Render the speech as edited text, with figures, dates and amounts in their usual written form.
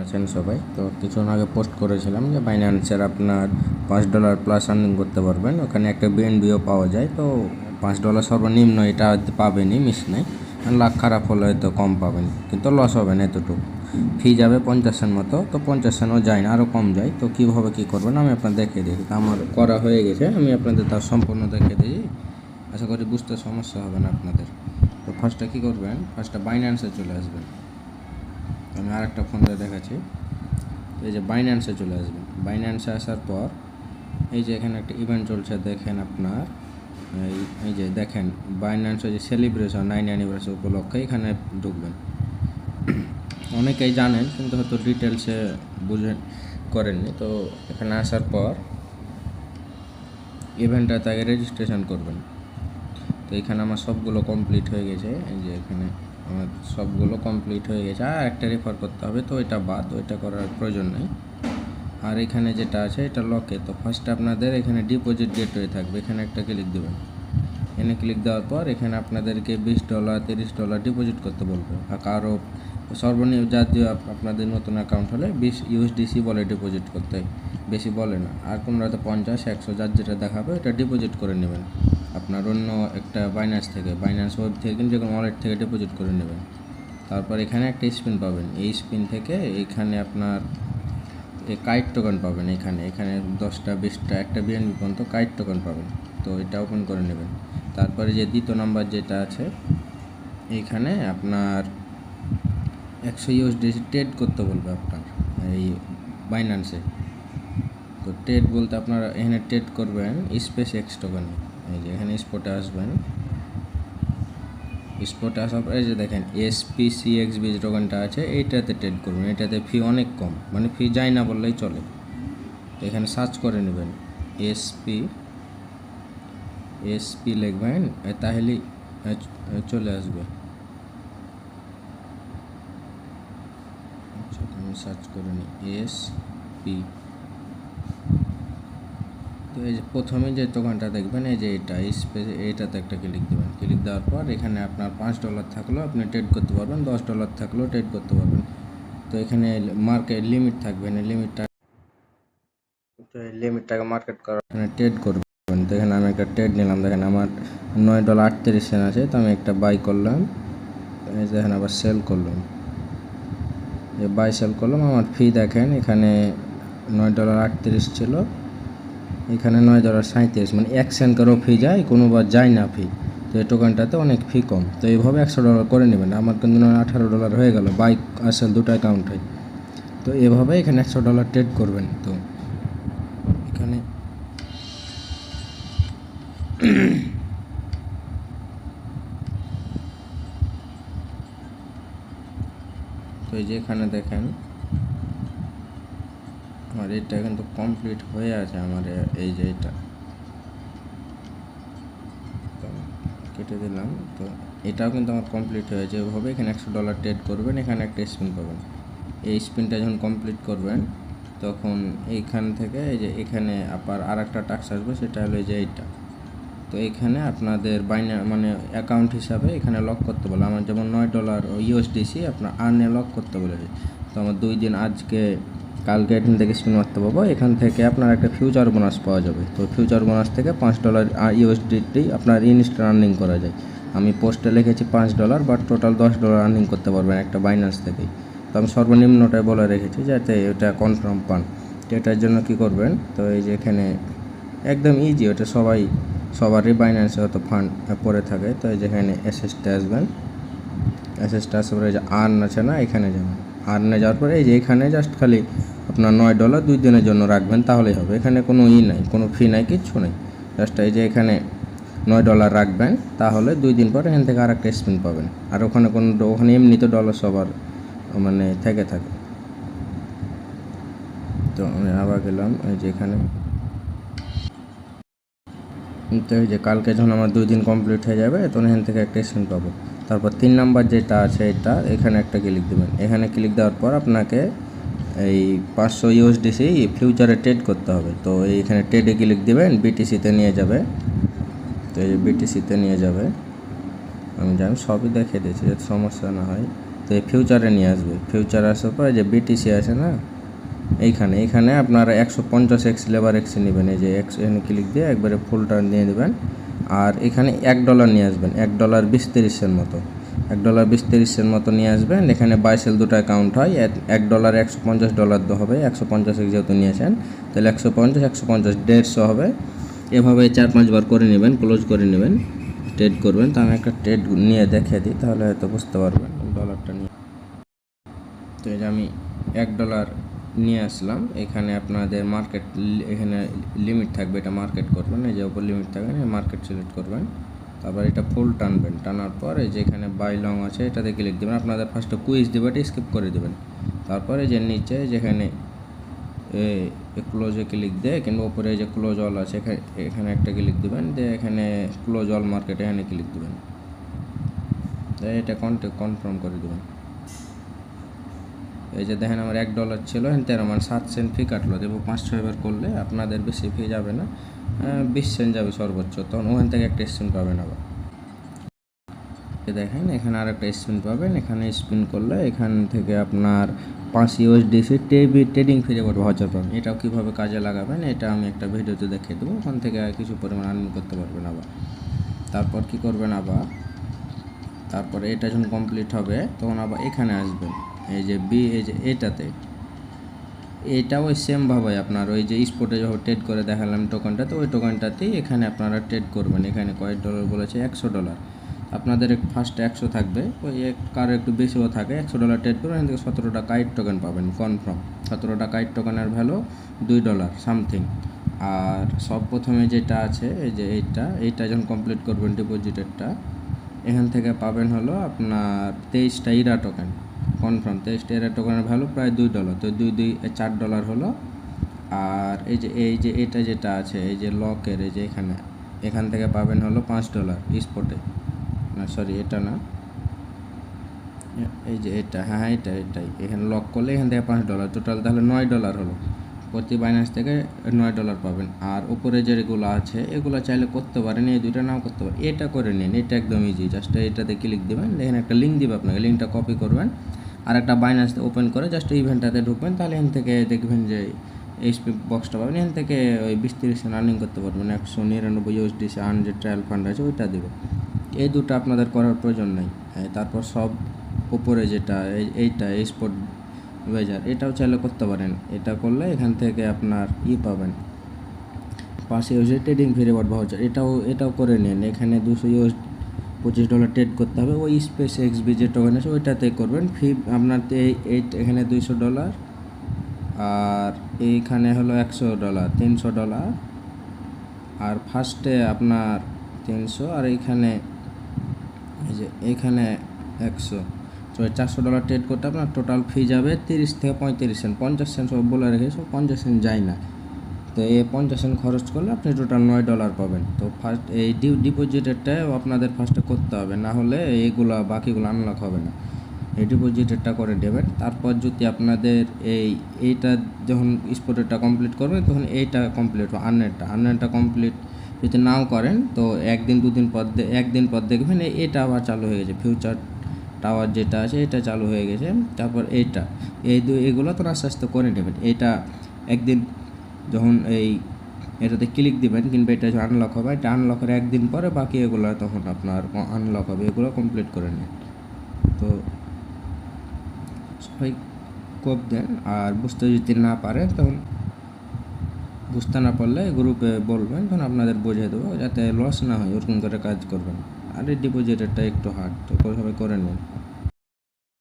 আছেন সবাই। তো কিছুক্ষণ আগে পোস্ট করেছিলাম যে বাইন্যান্সের আপনার $5 প্লাস আর্নিং করতে পারবেন। ওখানে একটা বিএনবিও পাওয়া যায়। তো $5 সর্বনিম্ন, এটা পাবেনই, মিস নেই। লাখ খারাপ হলে হয়তো কম পাবেন, কিন্তু লস হবে না এতটুকু। ফি যাবে 50 সেন্ট মতো, তো 50 সেন্টও যায় না, আরও কম যায়। তো কীভাবে কী করবেন আমি আপনাদের দেখিয়ে দিই। তো আমার করা হয়ে গেছে, আমি আপনাদের তার সম্পূর্ণ দেখিয়ে দিই। আশা করি বুঝতে সমস্যা হবে না আপনাদের। তো ফার্স্টে কী করবেন, ফার্স্টে বাইন্যান্সে চলে আসবেন। আমি আরেকটা ফোন দিয়ে দেখাচ্ছি। এই যে বাইন্যান্সে চলে আসবেন। বাইন্যান্সে আসার পর এই যে এখানে একটা ইভেন্ট চলছে, দেখেন আপনার এই যে দেখেন বাইন্যান্সের যে সেলিব্রেশন 9 অ্যানিভার্সারি উপলক্ষে এখানে ঢুকবেন। অনেকেই জানেন কিন্তু হয়তো ডিটেলসে করেননি। তো এখানে আসার পর ইভেন্টটাতে আগে রেজিস্ট্রেশন করবেন। তো এখানে আমার সবগুলো কমপ্লিট হয়ে গেছে। এই যে এখানে আমার সবগুলো কমপ্লিট হয়ে গেছে, আর একটা রেফার করতে হবে, তো এটা বাদ, ওইটা করার প্রয়োজন নেই। আর এখানে যেটা আছে এটা লকে। তো ফার্স্টে আপনাদের এখানে ডিপোজিট গেটওয়ে থাকবে, এখানে একটা ক্লিক দেবেন। এখানে ক্লিক দেওয়ার পর এখানে আপনাদেরকে $20 $30 ডিপোজিট করতে বলবে। আর কারো সর্বনিম্ন জাতীয় আপনাদের নতুন অ্যাকাউন্ট হলে 20 USDC বলে ডিপোজিট করতে, বেশি বলে না। আর কোনোটাতে 50 100 যার যেটা দেখাবে এটা ডিপোজিট করে নেবেন আপনার অন্য একটা বাইন্যান্স থেকে, বাইন্যান্স ওয়েব থেকে, কিন্তু যে কোনো ওয়ালেট থেকে ডিপোজিট করে নেবেন। তারপর এখানে একটা স্পিন পাবেন, এই স্পিন থেকে এখানে আপনার এই কাইট টোকেন পাবেন। এখানে 10টা 20টা একটা বিএনবি পর্যন্ত কাইট টোকেন পাবেন। তো এটা ওপেন করে নেবেন। তারপরে যে দ্বিতীয় নাম্বার যেটা আছে, এইখানে আপনার 100 USDC ট্রেড করতে বলবে আপনার এই বাইন্যান্সে। তো ট্রেড বলতে আপনারা এখানে ট্রেড করবেন স্পেস এক্স টোকেনে। এই যে এখানে স্পটে আসবেন। স্পটে আসার পরে যে দেখেন SPCXB যে টোকেনটা আছে এইটাতে ট্রেড করবেন। এটাতে ফি অনেক কম, মানে ফি যায় না বললেই চলে। এখানে সার্চ করে নেবেন এসপি লিখবেন, তাহলেই চলে আসবে। আচ্ছা, আমি সার্চ করে নিই এসপি। তো এই যে প্রথমে যে টোকেনটা দেখবেন, এই যে এটা এইটাতে একটা ক্লিক দেবেন। ক্লিক দেওয়ার পর এখানে আপনার $5 থাকলেও আপনি ট্রেড করতে পারবেন, $10 থাকলেও ট্রেড করতে পারবেন। তো এখানে মার্কেট লিমিট থাকবে, না লিমিটটাকে মার্কেট করার এখানে ট্রেড করবেন। তো এখানে আমি একটা ট্রেড নিলাম, দেখেন আমার $9.38 আছে। তো আমি একটা বাই করলাম, এই যে এখানে আবার সেল করলাম, যে বাই সেল করলাম। আমার ফি দেখেন এখানে $9.38 ছিল, এখানে $9.37, মানে 1 সেন্ট করেও ফি যায়, কোনোবার যায় না ফি। তো এই টোকেনটাতে অনেক ফি কম। তো এইভাবে $100 করে নেবেন। আমার কিন্তু $18 হয়ে গেল, বাইক আর সেল দুটো অ্যাকাউন্ট হয়। তো এভাবে এখানে $100 ট্রেড করবেন। তো এখানে তো এই যে এখানে দেখেন আমার এটা কিন্তু কমপ্লিট হয়ে আছে। আমার এই যে এটা কেটে দিলাম, তো এটাও কিন্তু আমার কমপ্লিট হয়েছে। এভাবে এখানে $100 ট্রেড করবেন, এখানে একটা স্পিন পাবেন। এই স্পিনটা যখন কমপ্লিট করবেন তখন এইখান থেকে এই যে এখানে আবার আর একটা টাস্ক আসবে, সেটা হলো এই যে এইটা। তো এখানে আপনাদের মানে অ্যাকাউন্ট হিসাবে এখানে লক করতে বলে। আমার যেমন $9 USDC আপনার আর্নে লক করতে বলেছে। তো আমার 2 দিন আজকে কালকে এখান থেকে স্পিন মারতে পারবো। এখান থেকে আপনার একটা ফিউচার বোনাস পাওয়া যাবে। তো ফিউচার বোনাস থেকে $5 USDT আপনার ইনস্ট্যান্ট আর্নিং করা যায়। আমি পোস্টে লিখেছি $5, বাট টোটাল $10 আর্নিং করতে পারবেন একটা বাইন্যান্স থেকেই। তো আমি সর্বনিম্নটাই বলে রেখেছি যাতে এটা কনফার্ম পান। তো এটার জন্য কী করবেন, তো এই যে এখানে একদম ইজি, ওটা সবারই বাইন্যান্সে হয়তো ফান্ড পড়ে থাকে। তো এই যেখানে অ্যাসেসটা আসবেন, অ্যাসেসটা আসার পরে যে আর্ন আছে না, এখানে যাবেন। আর্নে যাওয়ার পরে এই যে এখানে জাস্ট খালি আপনার $9 2 দিনের জন্য রাখবেন, তাহলেই হবে। এখানে কোনো নাই, কোনো ফি নাই, কিচ্ছু নেই। জাস্ট এই যে এখানে $9 রাখবেন, তাহলে 2 দিন পর এখান থেকে আর একটা স্পিন পাবেন। আর ওখানে এমনিতে ডলার সবার মানে থেকে থাকে। তো আমি আবার গেলাম এই যে এখানে। তো এই যে কালকে যখন আমার 2 দিন কমপ্লিট হয়ে যাবে তখন এখান থেকে একটা স্পিন পাবো। তারপর 3 নাম্বার যেটা আছে এটা, এখানে একটা ক্লিক দেবেন। এখানে ক্লিক দেওয়ার পর আপনাকে এই 500 USDC ফিউচারে ট্রেড করতে হবে। তো এইখানে ট্রেডে ক্লিক দেবেন, BTCতে নিয়ে যাবে। তো এই BTCতে নিয়ে যাবে, আমি সবই দেখিয়ে দিয়েছি যাতে সমস্যা না হয়। তো এই ফিউচারে নিয়ে আসবে। ফিউচার আসার পরে যে বিটিসি আছে না, এইখানে আপনারা 150x লেবার এক্সে নেবেন। এই যে এক্স এখানে ক্লিক দিয়ে একবারে ফুলটা নিয়ে দেবেন। আর এখানে $1 নিয়ে আসবেন, $1.20 মতো, $1.20 মতো নিয়ে আসবেন। এখানে বাই সেল দুটায় কাউন্ট হয়। $1 $150 হবে, 150 যেহেতু নিয়েছেন তাহলে 150 150 150 হবে। এভাবে 4-5 বার করে নেবেন, ক্লোজ করে নেবেন, ট্রেড করবেন। তো আমি একটা ট্রেড নিয়ে দেখিয়ে দিই, তাহলে হয়তো বুঝতে পারবেন ডলারটা নিয়ে। তো এই যে আমি $1 নিয়ে আসলাম। এখানে আপনাদের মার্কেট এখানে লিমিট থাকবে, এটা মার্কেট করবেন। এই যে উপর লিমিট থাকবে, মার্কেট সিলেক্ট করবেন। তারপর এটা ফুল টানবেন, টানার পর এই যে এখানে বাই লং আছে এটাতে ক্লিক দেবেন। আপনাদের ফার্স্টে কুইজ দেবে, এটা স্কিপ করে দেবেন। তারপরে যে নিচে যেখানে ক্লোজে ক্লিক দিয়ে কিংবা উপরে যে ক্লোজ অল আছে এখানে একটা ক্লিক দেবেন, দিয়ে এখানে ক্লোজ অল মার্কেট এখানে ক্লিক দেবেন, এটা কনফার্ম করে দেবেন। এই যে দেখেন আমার $1 ছিল, 13 7 সেন্ট ফি কাটলো। দেবো 5-6 বার করলে আপনাদের বেশি ফি যাবে না, 20 সেন্ট যাবে সর্বোচ্চ। তখন ওখান থেকে একটা স্পিন পাবেন। আবার দেখেন এখানে আর একটা স্পিন পাবেন। এখানে স্পিন করলে এখান থেকে আপনার 5 USDC ট্রেডিং ফি রিওয়ার্ড ভাউচার পাবেন। এটাও কীভাবে কাজে লাগাবেন এটা আমি একটা ভিডিওতে দেখিয়ে দেবো। ওখান থেকে কিছু পরিমাণ আর্নিং করতে পারবেন। আবার তারপর কি করবেন, তারপরে এটা যখন কমপ্লিট হবে তখন আবার এখানে আসবেন। এই যে এই যে এটাও ওই সেমভাবে আপনার ওই যে স্পটে যখন ট্রেড করে দেখালাম টোকেনটা, তো ওই টোকেনটাতেই এখানে আপনারা ট্রেড করবেন। এখানে কয়েক ডলার বলেছে, $100। আপনাদের ফার্স্টে 100 থাকবে, ওই কারো একটু বেশিও থাকে। $100 ট্রেড করবেন, এখান থেকে 17টা কাইট টোকেন পাবেন কনফার্ম। 17টা কাইট টোকেনের ভ্যালু $2 সামথিং। আর সব প্রথমে যেটা আছে এই যে এইটা যখন কমপ্লিট করবেন ডিপোজিটেরটা, এখান থেকে পাবেন হলো আপনার 23টা ইরা টোকেন কনফার্ম। 23টা ইরা টোকেনের ভ্যালু প্রায় $2, তো $4 হলো। আর এই যে এটা যেটা আছে এই যে লকের এই যে এখান থেকে পাবেন হলো $5 স্পটে, না সরি এটা না, এই যে এটা, হ্যাঁ এটাই এখানে লক করলে এখান থেকে $5, টোটাল তাহলে $9 হলো। প্রতি বাইন্যান্স থেকে $9 পাবেন। আর উপরে যেগুলো আছে এগুলো চাইলে করতে পারেন, এই দুইটা নাও করতে পারেন। এটা করে নিন, এটা একদম ইজি। জাস্ট এটাতে ক্লিক দেবেন, এখানে একটা লিঙ্ক দিবে আপনাকে, লিঙ্কটা কপি করবেন আর একটা বাইন্যান্স ওপেন করে জাস্ট ইভেন্টটাতে ঢুকবেন। তাহলে এখান থেকে দেখবেন যে এইচপি বক্সটা পাবেন, এখান থেকে ওই 20-30 সেন্ট আর্নিং করতে পারবেন। 199 USDC আর্ন যে ট্রায়াল ফান্ড আছে ওইটা দেবে। এই দুটো আপনাদের করার প্রয়োজন নেই। তারপর সব উপরে যেটা এইটা স্পট ওয়েজার, এটাও চাইলে করতে পারেন। এটা করলে এখান থেকে আপনার পাবেন 5 USD ট্রেডিং ফি রিওয়ার্ড ভাউচার। এটাও করে নিন। এখানে $225 ট্রেড করতে হবে। ওই স্পেস XB যে টোকেন আছে ওইটাতে করবেন। ফি আপনার এখানে $200, আর এইখানে হলো $100, $300। আর ফার্স্টে আপনার 300, আর এইখানে এইখানে 100। তো $400 ট্রেড করতে আপনার টোটাল ফি যাবে 30 থেকে 35 সেন্ট। 50 সেন্ট সব বলে রেখে, সব 50 সেন্ট যায় না। তো এই 50 সেন্ট খরচ করলে আপনি টোটাল $9 পাবেন। তো ফার্স্ট এই ডিপোজিটেরটাই আপনাদের ফার্স্টে করতে হবে, না হলে বাকিগুলো আনলক হবে না। এই ডিপোজিটেরটা করে দেবেন। তারপর যদি আপনাদের এইটা যখন স্পটেরটা কমপ্লিট করবেন তখন এইটা কমপ্লিট হবে। আর্নেরটা কমপ্লিট যদি নাও করেন তো একদিন পর দেখবেন এটা আবার চালু হয়ে গেছে। ফিউচার টাওয়ার যেটা আছে এটা চালু হয়ে গেছে। তারপর এগুলো তো আস্তে আস্তে করে নেবেন। এটা একদিন যখন এটাতে ক্লিক দিবেন কিংবা এটা যখন আনলক হবে, এটা আনলকের একদিন পরে বাকি এগুলো তখন আপনার আনলক হবে। এগুলো কমপ্লিট করে নেন। তো সবাই কোপ দেন, আর বুঝতে যদি না পারেন তখন বুঝতে না পারলে গ্রুপে বলবেন, তখন আপনাদের বুঝিয়ে দেবো যাতে লস না হয়, ওরকম করে কাজ করবেন। আর এই ডিপোজিটেরটা একটু হার্ড, তো সবাই করে নিন।